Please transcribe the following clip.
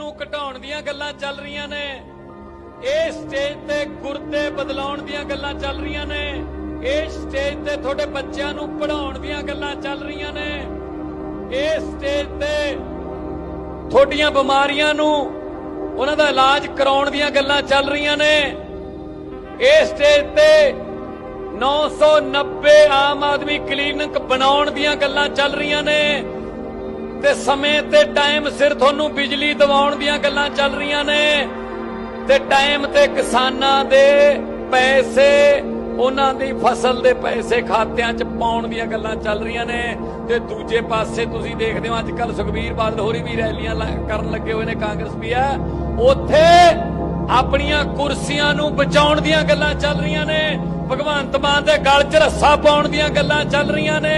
ਨੂੰ ਘਟਾਉਣ ਦੀਆਂ ਗੱਲਾਂ ਚੱਲ ਰਹੀਆਂ ਨੇ। ਇਹ ਸਟੇਜ ਤੇ ਗੁਰਦੇ ਬਦਲਾਉਣ ਦੀਆਂ ਗੱਲਾਂ ਚੱਲ ਰਹੀਆਂ ਨੇ। ਇਹ ਸਟੇਜ ਤੇ ਤੁਹਾਡੇ ਬੱਚਿਆਂ ਨੂੰ ਪੜ੍ਹਾਉਣ ਦੀਆਂ ਗੱਲਾਂ ਚੱਲ ਰਹੀਆਂ ਨੇ। ਇਹ ਸਟੇਜ ਤੇ ਤੁਹਾਡੀਆਂ ਬਿਮਾਰੀਆਂ ਨੂੰ ਉਹਨਾਂ ਦਾ ਇਲਾਜ ਕਰਾਉਣ ਦੀਆਂ ਗੱਲਾਂ ਚੱਲ ਰਹੀਆਂ ਨੇ। ਇਹ ਸਟੇਜ ਤੇ 990 ਆਮ ਆਦਮੀ ਕਲੀਨਿਕ ਬਣਾਉਣ ਦੀਆਂ ਗੱਲਾਂ ਚੱਲ ਰਹੀਆਂ ਨੇ ਤੇ ਸਮੇਂ ਤੇ ਟਾਈਮ ਸਿਰ ਤੁਹਾਨੂੰ ਬਿਜਲੀ ਦਿਵਾਉਣ ਦੀਆਂ ਗੱਲਾਂ ਚੱਲ ਰਹੀਆਂ ਨੇ ਤੇ ਟਾਈਮ ਤੇ ਕਿਸਾਨਾਂ ਦੇ ਪੈਸੇ, ਉਹਨਾਂ ਦੀ ਫਸਲ ਦੇ ਪੈਸੇ ਖਾਤਿਆਂ 'ਚ ਪਾਉਣ ਦੀਆਂ ਗੱਲਾਂ ਚੱਲ ਰਹੀਆਂ ਨੇ। ਤੇ ਦੂਜੇ ਪਾਸੇ ਤੁਸੀਂ ਦੇਖਦੇ ਹੋ ਅੱਜ ਕੱਲ ਸੁਖਬੀਰ ਬਾਦਲ ਹੋਰੀ ਵੀ ਰੈਲੀਆਂ ਕਰਨ ਲੱਗੇ ਹੋਏ ਨੇ, ਕਾਂਗਰਸ ਵੀ ਹੈ, ਉੱਥੇ ਆਪਣੀਆਂ ਕੁਰਸੀਆਂ ਨੂੰ ਬਚਾਉਣ ਦੀਆਂ ਗੱਲਾਂ ਚੱਲ ਰਹੀਆਂ ਨੇ। ਭਗਵੰਤ ਮਾਨ ਦੇ ਗਲ 'ਚ ਰੱਸਾ ਪਾਉਣ ਦੀਆਂ ਗੱਲਾਂ ਚੱਲ ਰਹੀਆਂ ਨੇ।